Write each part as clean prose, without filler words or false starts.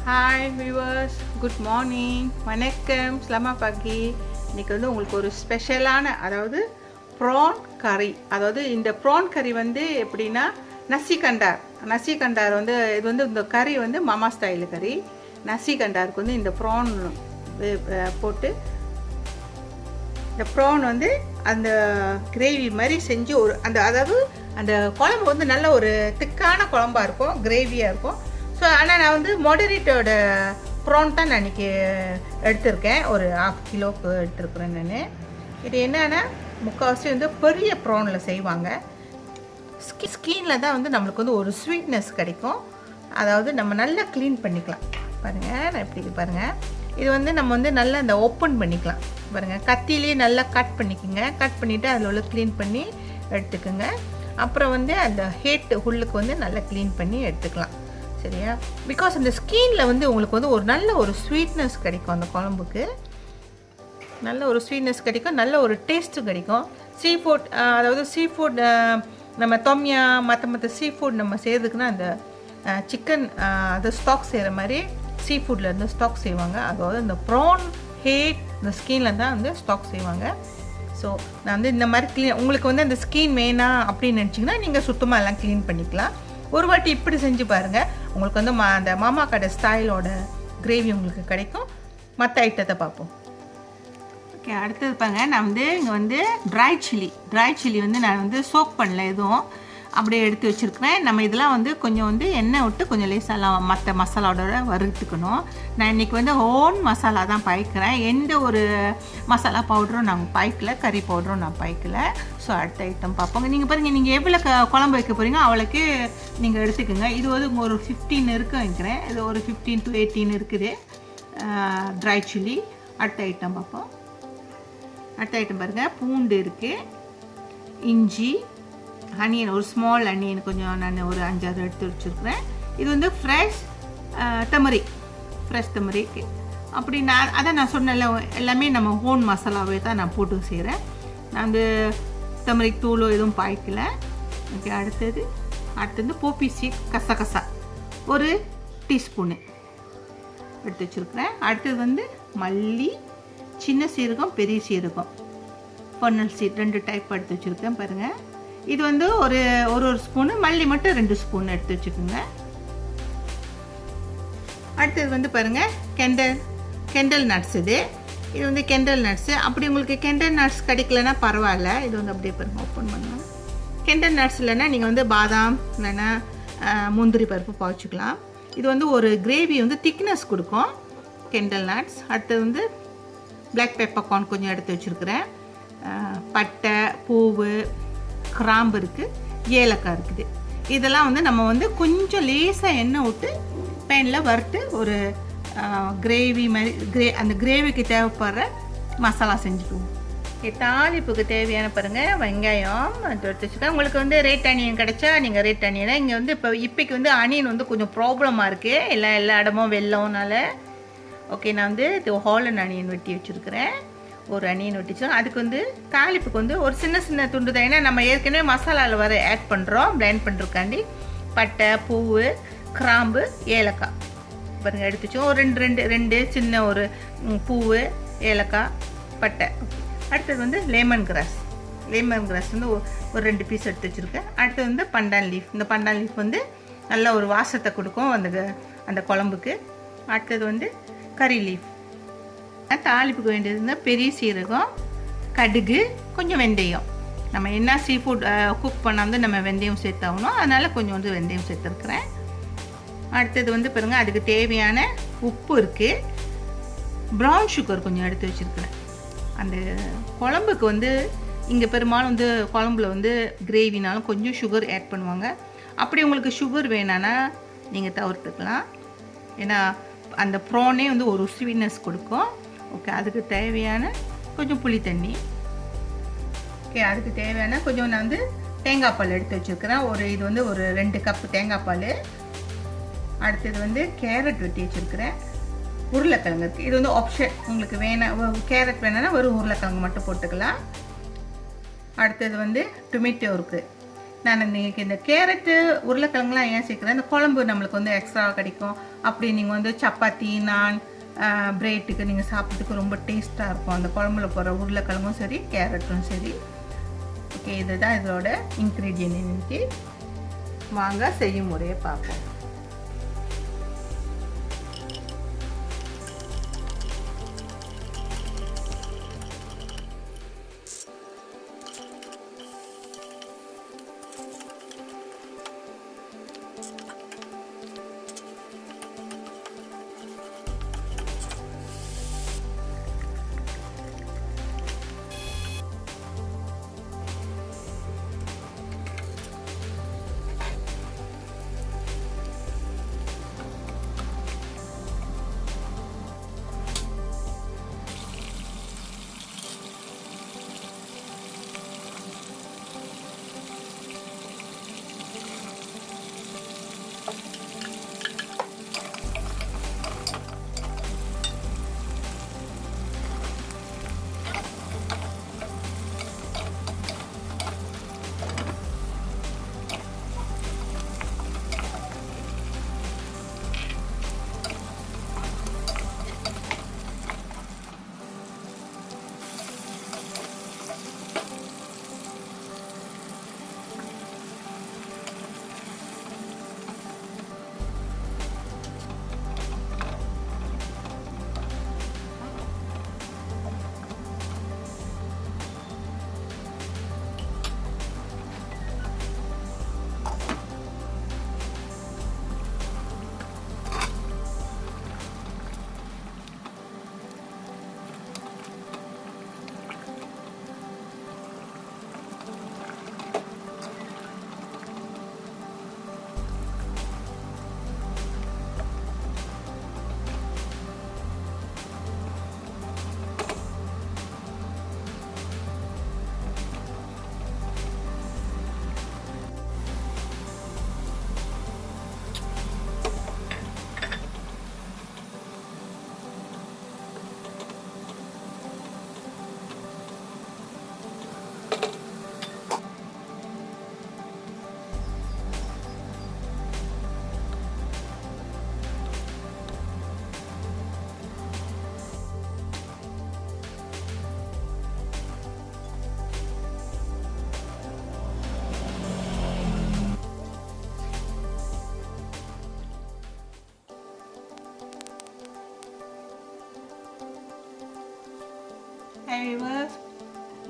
Hi viewers, good morning, வணக்கம், ஸ்லமா பாக்கி. இன்றைக்கி வந்து உங்களுக்கு ஒரு ஸ்பெஷலான அதாவது ப்ரான் கறி. அதாவது இந்த ப்ரான் கறி வந்து எப்படின்னா நசி கண்டார் வந்து இது வந்து இந்த கறி வந்து மாமா ஸ்டைலு கறி. நசி கண்டாருக்கு வந்து இந்த ப்ரான் போட்டு இந்த ப்ரான் வந்து அந்த கிரேவி மாதிரி செஞ்சு ஒரு அதாவது அந்த குழம்பு வந்து நல்ல ஒரு திக்கான குழம்பாக இருக்கும், கிரேவியாக இருக்கும். ஸோ ஆனால் நான் வந்து மொடரேட்டோட ப்ரான் தான் நான் இன்றைக்கி எடுத்திருக்கேன், ஒரு 1/2 கிலோவுக்கு எடுத்துருக்குறேன் நான். இது என்னென்னா முக்கால்வாசி வந்து பெரிய ப்ரானில் செய்வாங்க. ஸ்கின்ல தான் வந்து நம்மளுக்கு வந்து ஒரு ஸ்வீட்னஸ் கிடைக்கும். அதாவது நம்ம நல்லா க்ளீன் பண்ணிக்கலாம். பாருங்கள், நான் எப்படி பாருங்கள், இது வந்து நம்ம வந்து நல்லா இந்த ஓப்பன் பண்ணிக்கலாம். பாருங்கள், கத்திலேயே நல்லா கட் பண்ணிக்கோங்க. கட் பண்ணிவிட்டு அதில் உள்ள க்ளீன் பண்ணி எடுத்துக்கோங்க. அப்புறம் வந்து அந்த ஹேட் உள்ளுக்கு வந்து நல்லா க்ளீன் பண்ணி எடுத்துக்கலாம், சரியா? பிகாஸ் அந்த ஸ்கின்ல வந்து உங்களுக்கு வந்து ஒரு நல்ல ஒரு ஸ்வீட்னஸ் கிடைக்கும். அந்த குழம்புக்கு நல்ல ஒரு ஸ்வீட்னஸ் கிடைக்கும், நல்ல ஒரு டேஸ்ட்டு கிடைக்கும். சீ ஃபுட், அதாவது சீ ஃபுட் நம்ம தொம்யா மற்ற சீ ஃபுட் நம்ம செய்கிறதுக்குன்னா அந்த சிக்கன் அது ஸ்டாக் செய்கிற மாதிரி சீ ஃபுட்டில் இருந்து ஸ்டாக் செய்வாங்க. அதாவது இந்த ப்ரான் ஹேட் இந்த ஸ்கின்ல தான் வந்து ஸ்டாக் செய்வாங்க. ஸோ நான் வந்து இந்த மாதிரி உங்களுக்கு வந்து அந்த ஸ்கின் வேணாம் அப்படின்னு நினச்சிங்கன்னா நீங்கள் சுத்தமாக எல்லாம் க்ளீன் பண்ணிக்கலாம். ஒரு வாட்டி இப்படி செஞ்சு பாருங்கள், உங்களுக்கு வந்து அந்த மாமா கடை ஸ்டைலோட கிரேவி உங்களுக்கு கிடைக்கும். மற்ற ஐட்டத்தை பார்ப்போம். ஓகே, அடுத்தது பாருங்க, நான் வந்து இங்கே வந்து ட்ரை சில்லி வந்து நான் வந்து சோக் பண்ணல, எதுவும் அப்படியே எடுத்து வச்சுருக்கிறேன். நம்ம இதெல்லாம் வந்து கொஞ்சம் வந்து எண்ணெய் விட்டு கொஞ்சம் லேசாலாம் மற்ற மசாலாவோட வறுத்துக்கணும். நான் இன்றைக்கி வந்து ஓன் மசாலா தான் பாய்க்கிறேன். எந்த ஒரு மசாலா பவுடரும் நாங்கள் பாய்க்கல, கறி பவுடரும் நான் பாய்க்கல. ஸோ அடுத்த ஐட்டம் பார்ப்போங்க. நீங்கள் பாருங்கள், நீங்கள் எவ்வளோ குழம்பு வைக்க போகிறீங்க அவ்வளோக்கு நீங்கள் எடுத்துக்கோங்க. இது வந்து ஒரு 15 இருக்குது வைக்கிறேன். இது ஒரு 15 to 18 இருக்குது ட்ரை சில்லி. அடுத்த ஐட்டம் பார்ப்போம். அடுத்த ஐட்டம் பாருங்கள், பூண்டு இருக்குது, இஞ்சி, அனியன், ஒரு ஸ்மால் அனியன் கொஞ்சம் நான் ஒரு 5-6 எடுத்து வச்சுருக்கிறேன். இது வந்து ஃப்ரெஷ் டமரிக். அப்படி நான் சொன்னேன்ல, எல்லாமே நம்ம ஹோன் மசாலாவே தான் நான் போட்டு செய்கிறேன். நான் வந்து டமரிக் தூளோ எதுவும் பாய்க்கல. ஓகே, அடுத்தது போப்பி சீட் கசகசா ஒரு டீஸ்பூனு எடுத்து வச்சுருக்கிறேன். அடுத்தது வந்து மல்லி, சின்ன சீரகம், பெரிய சீரகம், ஃபர்னல் சீட் 2 டைப் எடுத்து வச்சுருக்கேன். பாருங்கள், இது வந்து ஒரு ஸ்பூனு, மல்லி மட்டும் 2 ஸ்பூன் எடுத்து வச்சுக்கோங்க. அடுத்தது வந்து பாருங்கள், கெண்டல் நட்ஸ். இது வந்து கெண்டல் நட்ஸு. அப்படி உங்களுக்கு கெண்டல் நட்ஸ் கிடைக்கலன்னா பரவாயில்ல, இது வந்து அப்படியே பாருங்கள், ஓப்பன் பண்ணுவோம். கெண்டல் நட்ஸ் இல்லைன்னா நீங்கள் வந்து பாதாம் இல்லைன்னா முந்திரி பருப்பு பாய்ச்சிக்கலாம். இது வந்து ஒரு கிரேவி வந்து திக்னஸ் கொடுக்கும், கெண்டல் நட்ஸ். அடுத்தது வந்து பிளாக் பெப்பர் கார்ன் கொஞ்சம் எடுத்து வச்சுருக்கிறேன். பட்டை, பூவு, கிராம்பு இருக்குது, ஏலக்காய் இருக்குது. இதெல்லாம் வந்து நம்ம வந்து கொஞ்சம் லேசாக எண்ணெய் விட்டு பேனில் வறுத்து ஒரு கிரேவி மாதிரி அந்த கிரேவிக்கு தேவைப்படுற மசாலா செஞ்சுக்குவோம். தாளிப்புக்கு தேவையான பாருங்கள், வெங்காயம் எடுத்து வச்சுக்கேன். உங்களுக்கு வந்து ரேட் அனியன் கிடைச்சா நீங்கள் ரேட் அனியனை. இங்கே வந்து இப்போக்கு வந்து அனியன் வந்து கொஞ்சம் ப்ராப்ளமாக இருக்குது, எல்லா இடமும் வெள்ளம்னால. ஓகே, நான் வந்து இது ஹாலண்ட் அனியன் வெட்டி வச்சுருக்கிறேன். ஒரு அனியன் வெட்டிச்சோம். அதுக்கு வந்து தாளிப்புக்கு வந்து ஒரு சின்ன துண்டு தான், ஏன்னா நம்ம ஏற்கனவே மசாலாவில் வர ஆட் பண்ணுறோம், பிளெண்ட் பண்ணுறதுக்காண்டி. பட்டை, பூவு, கிராம்பு, ஏலக்காய் பாருங்கள் எடுத்து வச்சோம். ஒரு ரெண்டு சின்ன ஒரு பூவு, ஏலக்காய், பட்டை. அடுத்தது வந்து லெமன் கிராஸ் வந்து ஒரு 2 பீஸ் எடுத்து வச்சுருக்கேன். அடுத்தது வந்து பண்டான் லீஃப். இந்த பண்டான் லீஃப் வந்து நல்ல ஒரு வாசத்தை கொடுக்கும் அந்த குழம்புக்கு. அடுத்தது வந்து கறி லீஃப். தாளிப்புக்கு வேண்டியது இருந்தால் பெரிய சீரகம், கடுகு, கொஞ்சம் வெந்தயம். நம்ம என்ன சீ ஃபுட் குக் பண்ணால் வந்து நம்ம வெந்தயம் சேர்த்தாகணும், அதனால் கொஞ்சம் வந்து வெந்தயம் சேர்த்துருக்குறேன். அடுத்தது வந்து பாருங்கள், அதுக்கு தேவையான உப்பு இருக்குது. ப்ரௌன் சுகர் கொஞ்சம் எடுத்து வச்சுருக்கிறேன். அந்த குழம்புக்கு வந்து இங்கே பெரும்பாலும் வந்து குழம்புல வந்து கிரேவினாலும் கொஞ்சம் சுகர் ஆட் பண்ணுவாங்க. அப்படி உங்களுக்கு சுகர் வேணான்னா நீங்கள் தவிர்த்துக்கலாம், ஏன்னா அந்த ப்ரானே வந்து ஒரு ஸ்வீட்னஸ் கொடுக்கும். ஓகே, அதுக்கு தேவையான கொஞ்சம் புளி தண்ணி. ஓகே, அதுக்கு தேவையான கொஞ்சம் நான் வந்து தேங்காய் பால் எடுத்து வச்சுருக்கிறேன். இது வந்து ஒரு 2 கப்பு தேங்காய் பால். அடுத்தது வந்து கேரட் வெட்டி வச்சுருக்கிறேன். உருளைக்கிழங்கு இருக்குது. இது வந்து ஆப்ஷன், உங்களுக்கு கேரட் வேணும்னா ஒரு உருளைக்கிழங்கு மட்டும் போட்டுக்கலாம். அடுத்தது வந்து டொமேட்டோ இருக்குது. நான் இன்றைக்கி இந்த கேரட்டு உருளைக்கிழங்குலாம் ஏன் சேர்க்குறேன், இந்த குழம்பு நம்மளுக்கு வந்து எக்ஸ்ட்ரா கிடைக்கும். அப்படி நீங்கள் வந்து சப்பாத்தி நான் பிரெட்டுக்கு நீங்கள் சாப்பிட்றதுக்கு ரொம்ப டேஸ்ட்டாக இருக்கும். அந்த குழம்புல போகிற உருளைக்கிழங்கும் சரி கேரட்டும் சரி. ஓகே, இதுதான் இதோட இன்க்ரீடியன்ட். இன்னைக்கு வாங்க செய்யும் முறையை பார்ப்போம்.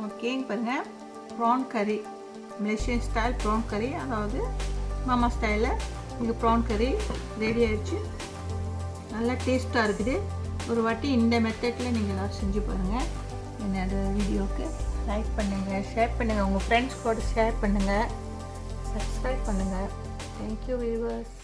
ஓகே, பாருங்கள் ப்ரான் கறி, மலேசியன் ஸ்டைல் ப்ரான் கறி, அதாவது மாமா ஸ்டைலில் இங்கே ப்ரான் கறி ரெடி ஆகிடுச்சு. நல்லா டேஸ்ட்டாக இருக்குது. ஒரு வாட்டி இந்த மெத்தடில் நீங்கள் எல்லோரும் செஞ்சு பாருங்கள். என்னோட வீடியோவுக்கு லைக் பண்ணுங்கள், ஷேர் பண்ணுங்கள், உங்கள் ஃப்ரெண்ட்ஸ் கூட ஷேர் பண்ணுங்கள், சப்ஸ்கிரைப் பண்ணுங்கள். Thank you viewers.